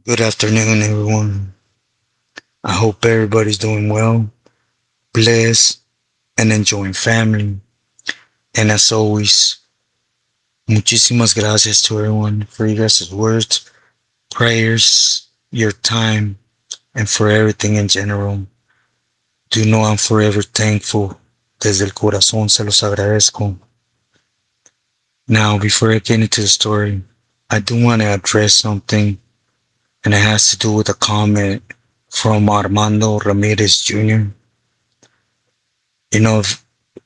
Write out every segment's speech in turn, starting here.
Good afternoon, everyone. I hope everybody's doing well, blessed, and enjoying family. And as always, muchísimas gracias to everyone for you guys' words, prayers, your time, and for everything in general. Do know I'm forever thankful. Desde el corazón se los agradezco. Now, before I get into the story, I do want to address something, and it has to do with a comment from Armando Ramirez Jr.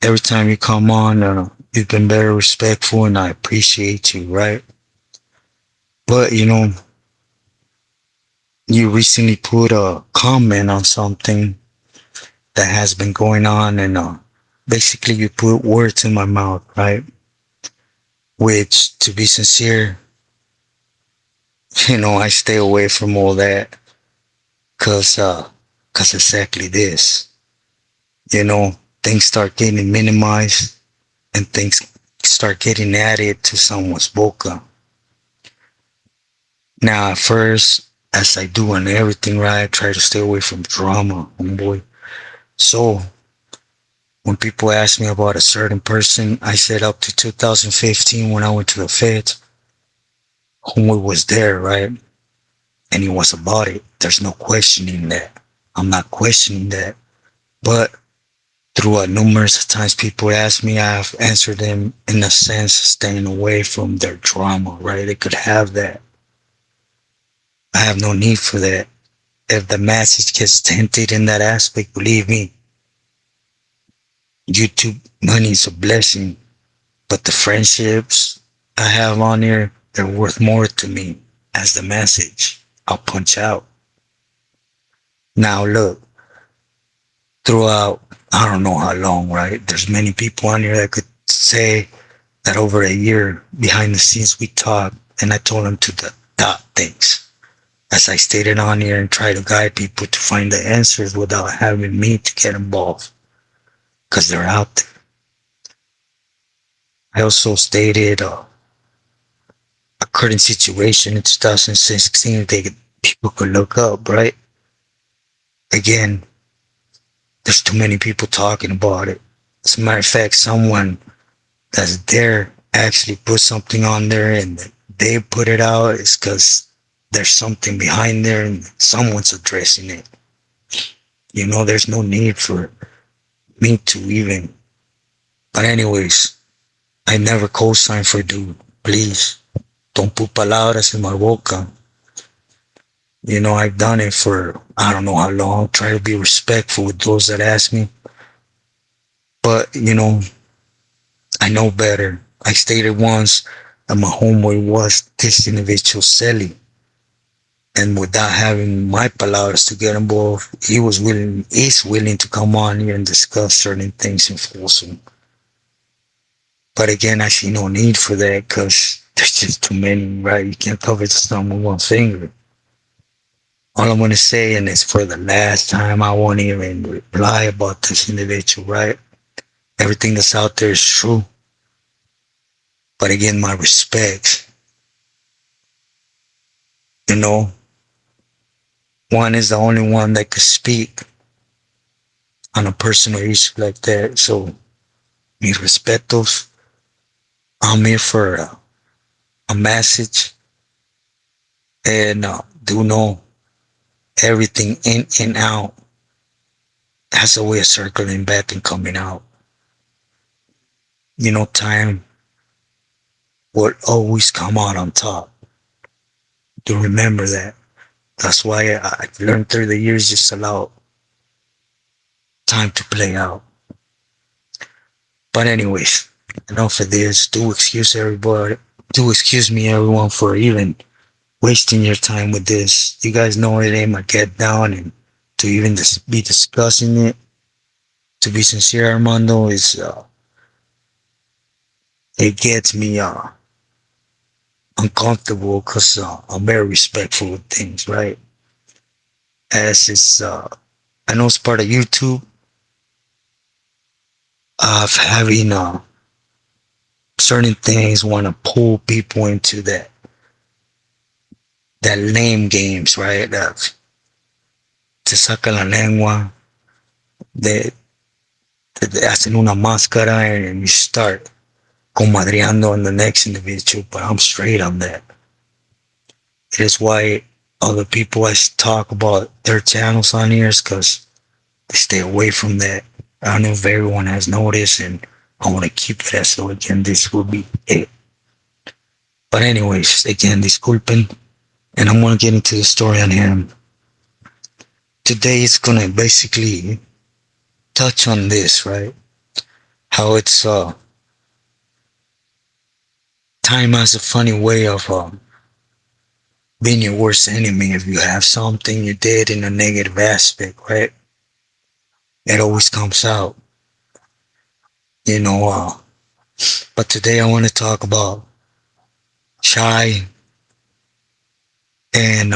Every time you come on, you've been very respectful and I appreciate you, right? But, you recently put a comment on something that has been going on and, basically you put words in my mouth, right? Which, to be sincere, I stay away from all that cause exactly this, you know, things start getting minimized and things start getting added to someone's boca. Now, at first, as I do on everything, right, I try to stay away from drama, homeboy. So, when people ask me about a certain person, I said up to 2015 when I went to the feds, homeboy was there, right? And he was about it. There's no questioning that. I'm not questioning that. But throughout numerous times people ask me, I have answered them in a sense of staying away from their drama, right? They could have that. I have no need for that. If the message gets tainted in that aspect, believe me, YouTube money is a blessing, but the friendships I have on here, they're worth more to me as the message. I'll punch out. Now look, throughout, I don't know how long, right? There's many people on here that could say that over a year behind the scenes we talked and I told them to the dot things. As I stated on here and try to guide people to find the answers without having me to get involved. Because they're out there. I also stated a current situation in 2016 they people could look up, right? Again, there's too many people talking about it. As a matter of fact, someone that's there actually put something on there and they put it out is because there's something behind there and someone's addressing it. There's no need for me to even. But anyways, I never co-sign for dude. Please, don't put palabras in my boca. I've done it for I don't know how long. Try to be respectful with those that ask me. But, I know better. I stated once that my homeboy was this individual Selly. And without having my palabras to get involved, is willing to come on here and discuss certain things in full. But again, I see no need for that because there's just too many, right? You can't cover the sun with one finger. All I'm going to say, and it's for the last time, I won't even reply about this individual, right? Everything that's out there is true. But again, my respects. You know, one is the only one that could speak on a personal issue like that. So, mis respetos. I'm here for a message. And do know everything in and out has a way of circling back and coming out. Time will always come out on top. To remember that. That's why I've learned through the years just allow time to play out. But anyways, enough of this. Do excuse everybody. Do excuse me, everyone, for even wasting your time with this. You guys know it ain't my get down, and to even be discussing it. To be sincere, Armando, is it gets me uncomfortable because I'm very respectful with things, right? As it's I know it's part of YouTube of having certain things want to pull people into that that name games, right? That te saca la lengua, de, te hacen una máscara and you start comadreando on the next individual, but I'm straight on that. It is why other people I talk about their channels on here is because they stay away from that. I don't know if everyone has noticed, and I want to keep it as so again. This will be it. But anyways, again, disculpen, and I'm gonna get into the story on him. Today is gonna basically touch on this, right? How it's time has a funny way of being your worst enemy if you have something you did in a negative aspect, right? It always comes out, you know. But today I want to talk about Shy and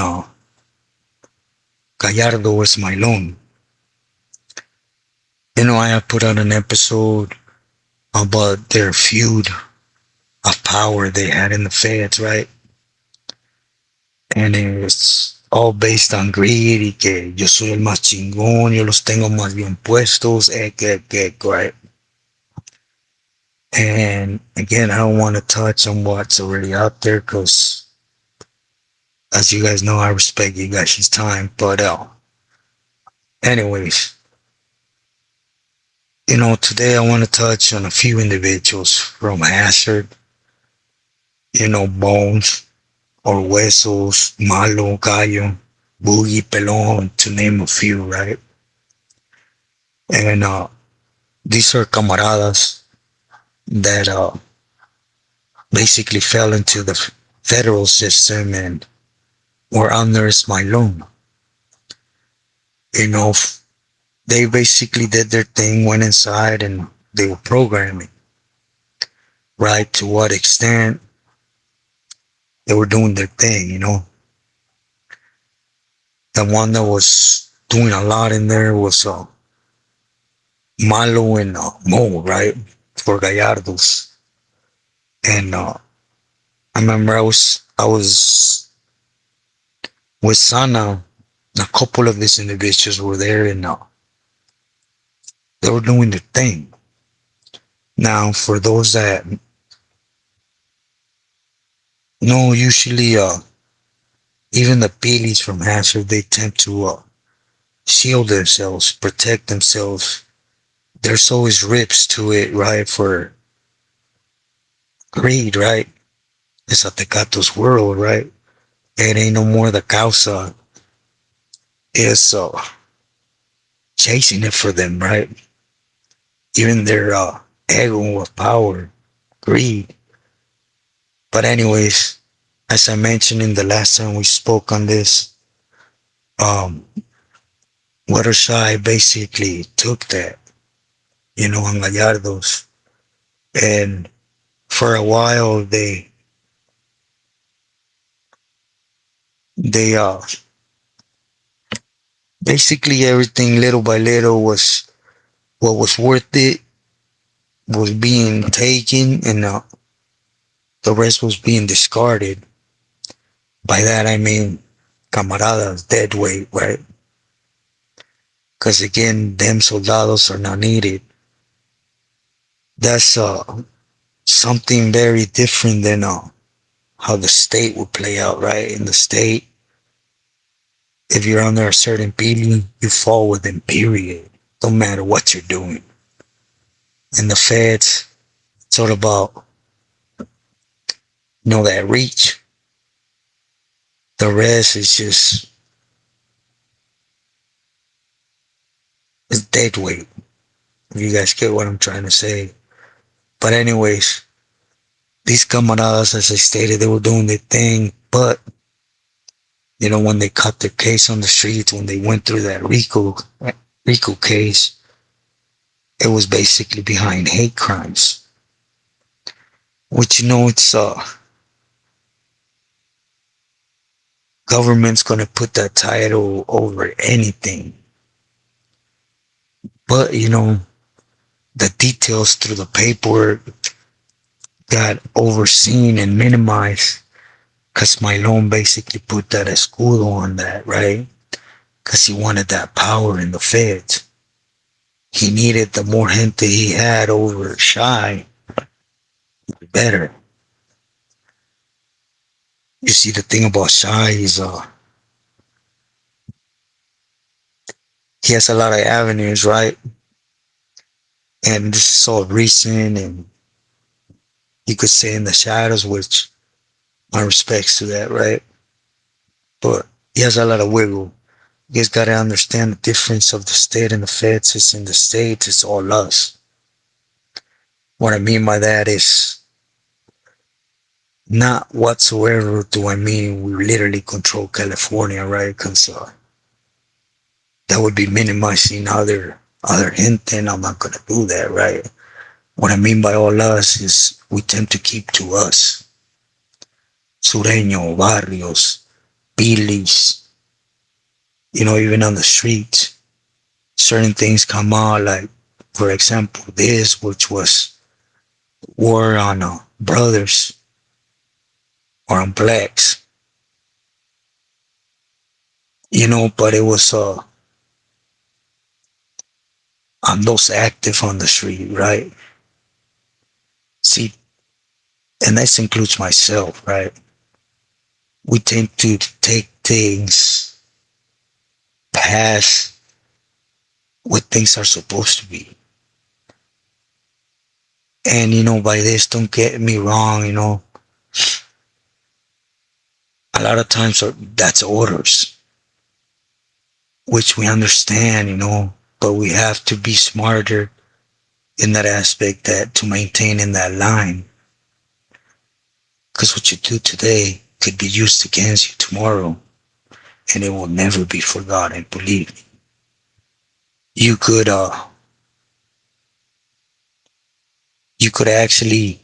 Gallardo or Smilon. You know, I have put out an episode about their feud of power they had in the feds, right? And it's all based on greed y que yo soy el más chingón, yo los tengo más bien puestos, right? And again, I don't want to touch on what's already out there because, as you guys know, I respect you guys' time. But, anyways, you know, today I want to touch on a few individuals from Hazard, you know, Bones, or Huesos, Malo, Gallo, Boogie, Pelon, to name a few, right? And these are camaradas that basically fell into the federal system and were under Smilon. You know, they basically did their thing, went inside, and they were programming, right? To what extent they were doing their thing, you know. The one that was doing a lot in there was Malo and Mo, right? For Gallardos. And I remember I was with Sana. A couple of these individuals were there, and they were doing their thing. Now, for those that know, usually even the Pilis from Hazard, they tend to shield themselves, protect themselves. There's always rips to it, right? For greed, right? It's a Tecato's world, right? It ain't no more the causa. It's chasing it for them, right? Even their ego of power, greed. But anyways, as I mentioned in the last time we spoke on this, um, Watershy basically took that, you know, on Gallardos, and for a while they basically everything little by little was what was worth it was being taken, and the rest was being discarded. By that I mean camaradas dead weight, right? Because again, them soldados are not needed. That's something very different than how the state would play out, right? In the state, if you're under a certain beating, you fall within period. Don't matter what you're doing. In the feds, it's all about, you know, that reach. The rest is just it's dead weight. If you guys get what I'm trying to say. But anyways, these camaradas, as I stated, they were doing their thing, but you know, when they cut their case on the streets, when they went through that Rico case, it was basically behind hate crimes. Which, you know, it's government's gonna put that title over anything. But you know, the details through the paperwork got overseen and minimized Because Smilon basically put that escudo on that, right? Because he wanted that power in the feds. He needed the more gente he had over Shy, the better. You see, the thing about Shy is he has a lot of avenues, right? And this is all recent, and you could say in the shadows, which my respects to that, right? But he has a lot of wiggle. You guys gotta understand the difference of the state and the feds. It's in the states, it's all us. What I mean by that is not whatsoever do I mean we literally control California, right? Because that would be minimizing other hint, and I'm not gonna do that, right? What I mean by all us is we tend to keep to us. Sureño, barrios, Billy's, even on the streets, certain things come out like, for example, this, which was war on brothers or on blacks, but it was on those active on the street, right? See, and this includes myself, right? We tend to take things past what things are supposed to be. And by this, don't get me wrong, a lot of times that's orders, which we understand, but we have to be smarter in that aspect, that to maintain in that line. Because what you do today could be used against you tomorrow, and it will never be forgotten. Believe me. You could actually,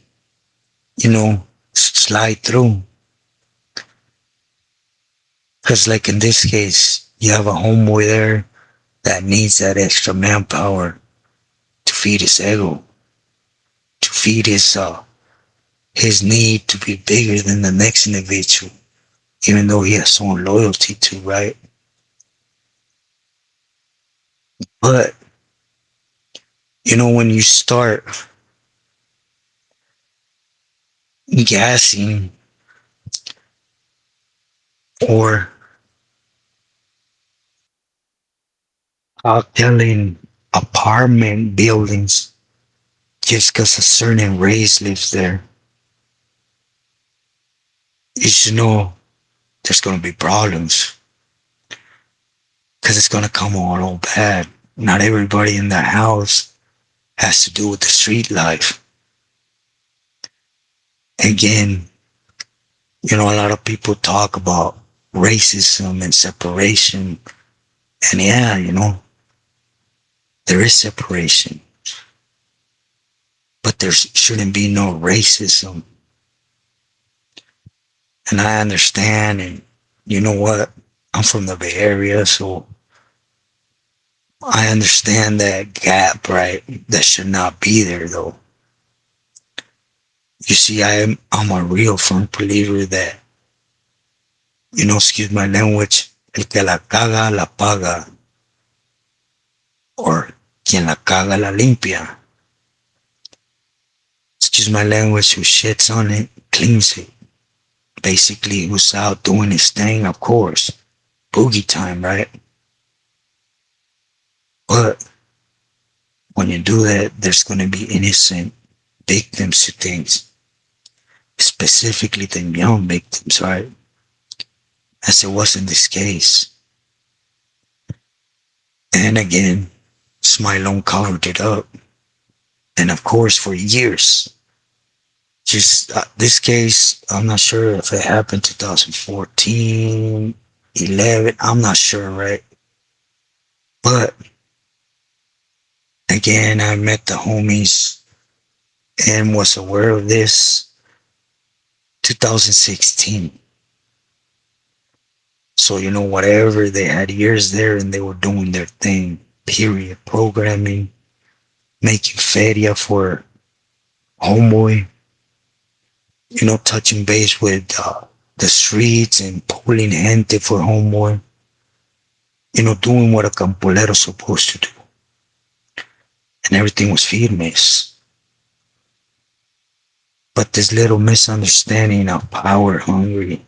slide through. Because like in this case, you have a homeboy there that needs that extra manpower to feed his ego, to feed his need to be bigger than the next individual, even though he has someone loyalty to, right? But when you start gassing or telling apartment buildings just because a certain race lives there, you should know there's gonna be problems, because it's gonna come all bad. Not everybody in that house has to do with the street life. Again, a lot of people talk about racism and separation, and yeah, there is separation, but there shouldn't be no racism. And I understand, and you know what? I'm from the Bay Area, so I understand that gap, right? That should not be there, though. You see, I'm a real firm believer that, excuse my language, el que la caga la paga, or quien la caga la limpia. Excuse my language, who shits on it cleans it. Basically, who's out doing his thing, of course. Boogie time, right? But when you do that, there's going to be innocent victims to things, specifically the young victims, right? As it was in this case. And again, Smilon covered it up. And of course, for years, just this case, I'm not sure if it happened 2014, 11, I'm not sure, right? But again, I met the homies and was aware of this 2016. So, whatever, they had years there and they were doing their thing, period. Programming, making feria for homeboy, touching base with the streets and pulling gente for homework, doing what a campolero's supposed to do. And everything was firmes. But this little misunderstanding of power hungry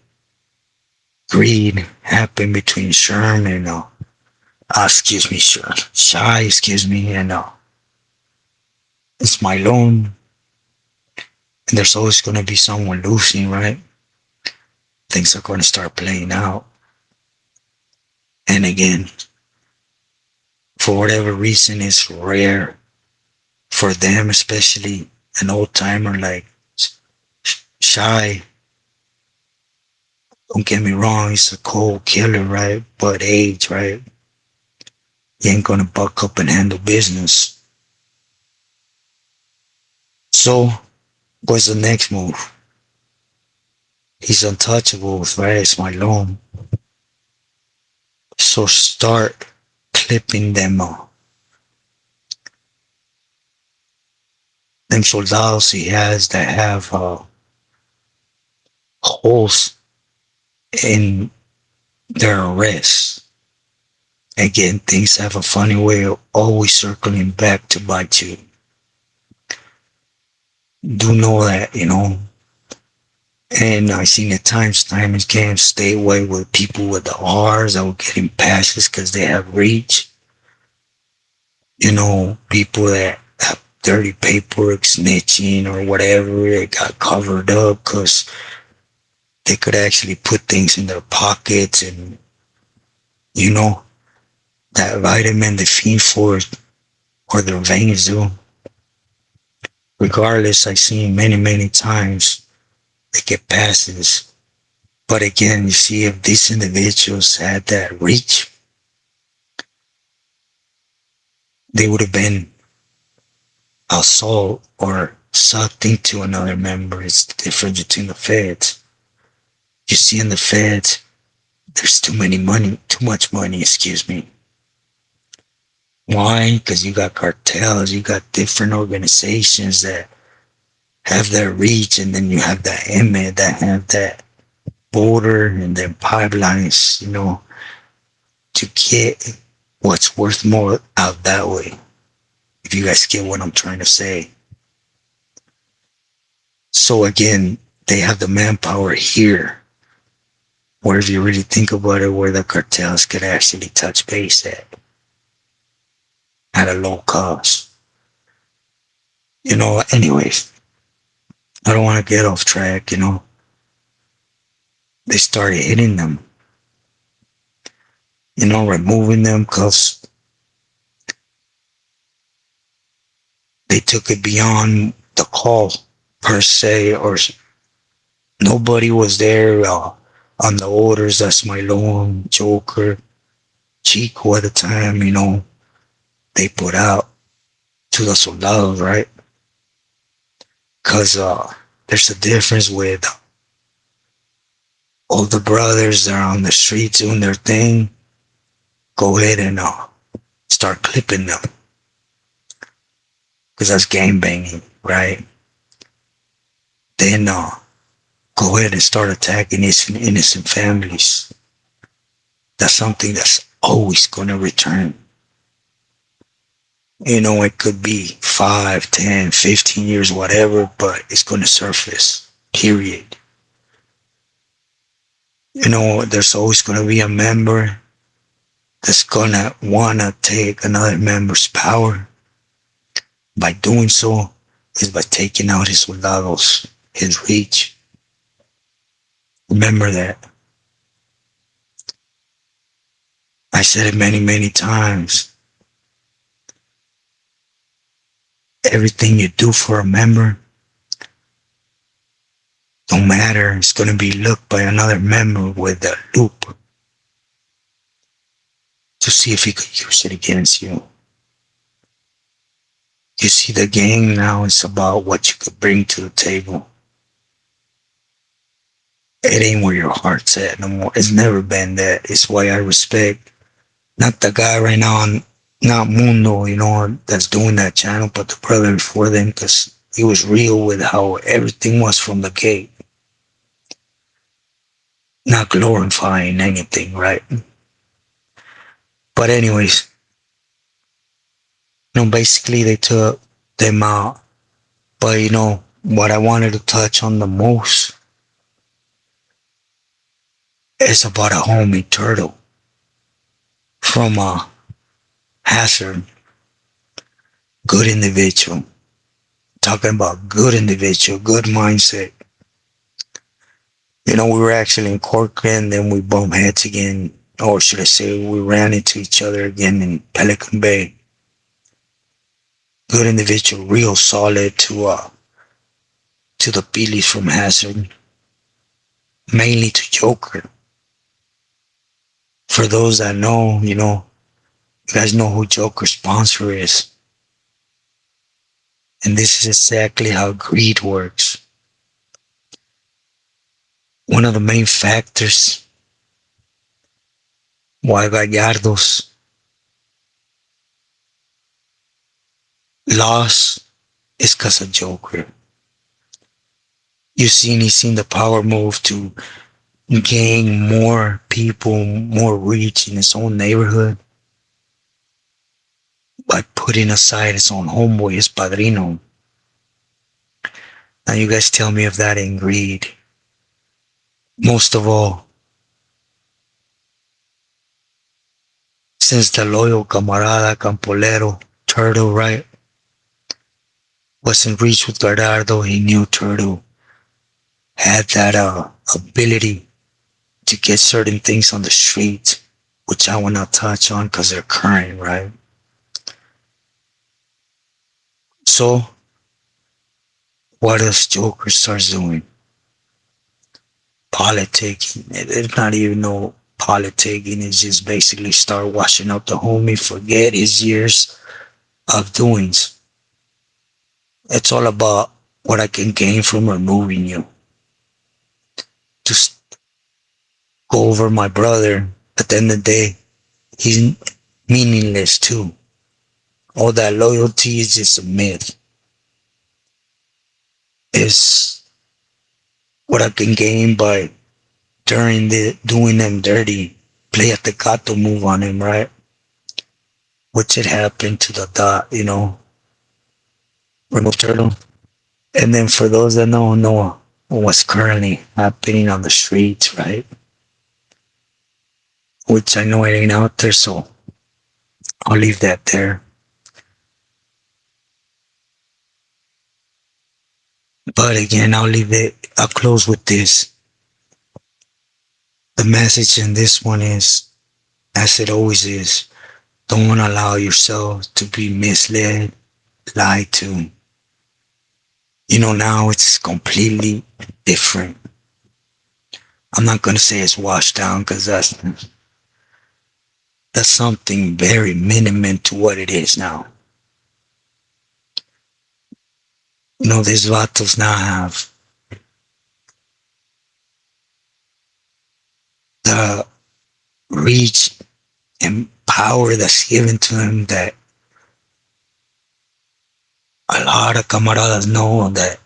greed happened between Sherm and excuse me, Shy, excuse me, and Smilon. And there's always gonna be someone losing, right? Things are gonna start playing out. And again, for whatever reason, it's rare for them, especially an old timer like Shy. Don't get me wrong, he's a cold killer, right? But age, right? He ain't gonna buck up and handle business. So, what's the next move? He's untouchable, right? It's my loan. So start clipping them soldados he has that have holes in their arrests. Again, things have a funny way of always circling back to bite you. Do know that, and I've seen at times time and again stay away with people with the R's that will get in passes because they have reach. People that have dirty paperwork, snitching or whatever, it got covered up because they could actually put things in their pockets and, that vitamin they feed for or their veins do. Regardless, I've seen many, many times they get passes. But again, you see, if these individuals had that reach, they would have been assault or sucked into another member. It's the difference between the feds. You see, in the feds, there's too much money, excuse me. Why? Because you got cartels, you got different organizations that have that reach, and then you have that image that have that border and then pipelines, to get what's worth more out that way. If you guys get what I'm trying to say. So again, they have the manpower here, where if you really think about it, where the cartels could actually touch base at a low cost. Anyways, I don't want to get off track, They started hitting them, removing them because they took it beyond the call per se, or nobody was there on the orders. That's my lone Joker, Chico at the time, they put out to the soldados, right? Because there's a difference with all the brothers that are on the streets doing their thing. Go ahead and start clipping them. Because that's gang banging, right? Then go ahead and start attacking innocent families. That's something that's always going to return. It could be 5, 10, 15 years, whatever, but it's going to surface, period. There's always going to be a member that's going to want to take another member's power. By doing so, is by taking out his soldados, his reach. Remember that. I said it many, many times. Everything you do for a member, don't matter. It's going to be looked by another member with a loop to see if he could use it against you. You see, the game now is about what you could bring to the table. It ain't where your heart's at no more. It's never been that. It's why I respect not the guy right now, not Mundo, that's doing that channel, but the brother before them, because he was real with how everything was from the gate. not glorifying anything, right? But anyways, basically they took them out. But what I wanted to touch on the most is about a homie turtle from Hazard. Good individual. Talking about good individual, good mindset. We were actually in Corcoran, then we bumped heads again, or should I say, we ran into each other again in Pelican Bay. Good individual, real solid to the Phillies from Hazard, mainly to Joker. For those that know, you guys know who Joker's sponsor is. And this is exactly how greed works. One of the main factors why Gallardo's loss is because of Joker. He's seen the power move to gain more people, more reach in his own neighborhood by putting aside his own homeboy, his padrino. Now you guys tell me if that ain't greed. Most of all, since the loyal camarada Campolero, Turtle, right, was in reach with Gallardo, he knew Turtle had that ability to get certain things on the street, which I will not touch on because they're current, right? So, what does Joker starts doing? Politicking. It's not even no politicking. It's just basically start washing up the homie, forget his years of doings. It's all about what I can gain from removing you. Just go over my brother. At the end of the day, he's meaningless too. All that loyalty is just a myth. It's what I can gain by during the doing them dirty, play at the gato move on him, right? Which had happened to the dot, remove turtle. And then for those that don't know what's currently happening on the streets, right? Which I know it ain't out there, so I'll leave that there. But again, I'll close with this. The message in this one is, as it always is, don't allow yourself to be misled, lied to. Now it's completely different. I'm not going to say it's washed down because that's something very minimum to what it is now. These vatos now have the reach and power that's given to them that a lot of camaradas know that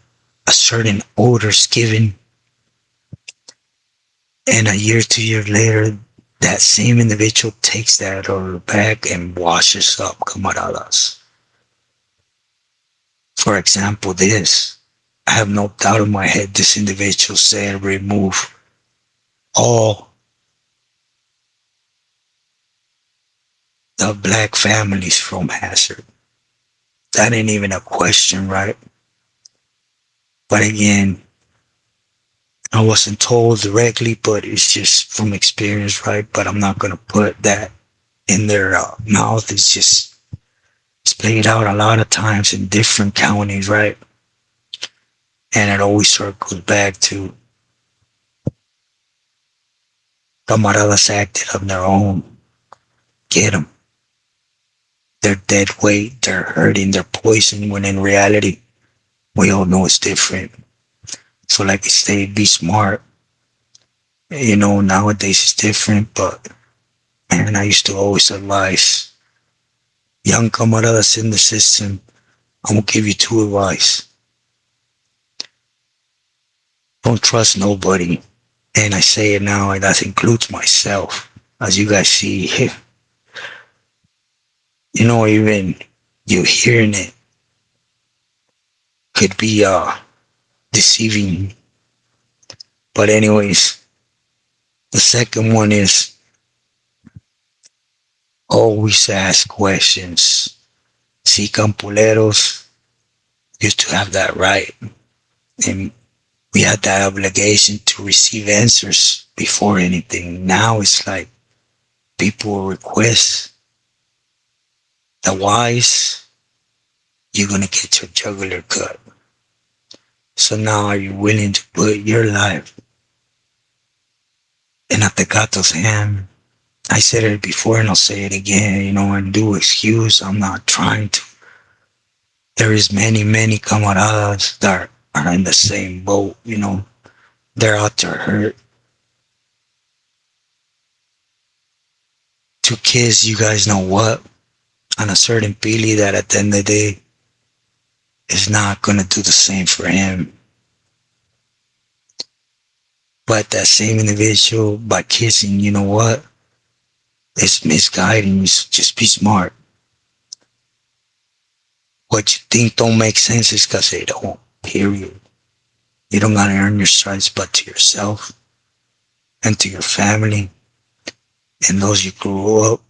a certain order's given, and a year, 2 years later, that same individual takes that order back and washes up camaradas. For example, this. I have no doubt in my head this individual said remove all the black families from Hazard. That ain't even a question, right? But again, I wasn't told directly, but it's just from experience, right? But I'm not going to put that in their mouth. It's played out a lot of times in different counties, right? And it always circles back to camaradas acted on their own. Get them. They're dead weight, they're hurting, they're poison, when in reality, we all know it's different. So like I say, be smart. Nowadays it's different, but man, I used to always advise young camaradas in the system, I'm gonna give you two advice. Don't trust nobody And I say it now, and that includes myself. As you guys see, even you hearing it could be deceiving. But anyways, the second one is always ask questions. Si Campuleros used to have that right, and we had that obligation to receive answers before anything. Now it's like people request the wise, you're gonna get your jugular cut. So now are you willing to put your life in a Tecato's hand? I said it before and I'll say it again, and do excuse. I'm not trying to. There is many, many camaradas that are in the same boat. They're out to hurt, to kiss you guys know what, on a certain Pili that at the end of the day is not gonna do the same for him. But that same individual, by kissing, you know what? It's misguiding you. So just be smart. What you think don't make sense is because they don't. Period. You don't gotta earn your stripes, but to yourself and to your family and those you grew up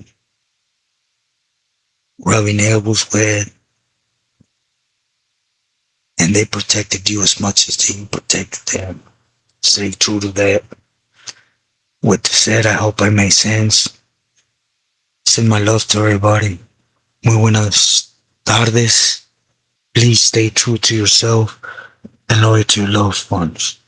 rubbing elbows with, and they protected you as much as you protected them. Stay true to that. With that said, I hope I made sense. Send my love to everybody. Muy buenas tardes. Please stay true to yourself and loyal to your loved ones.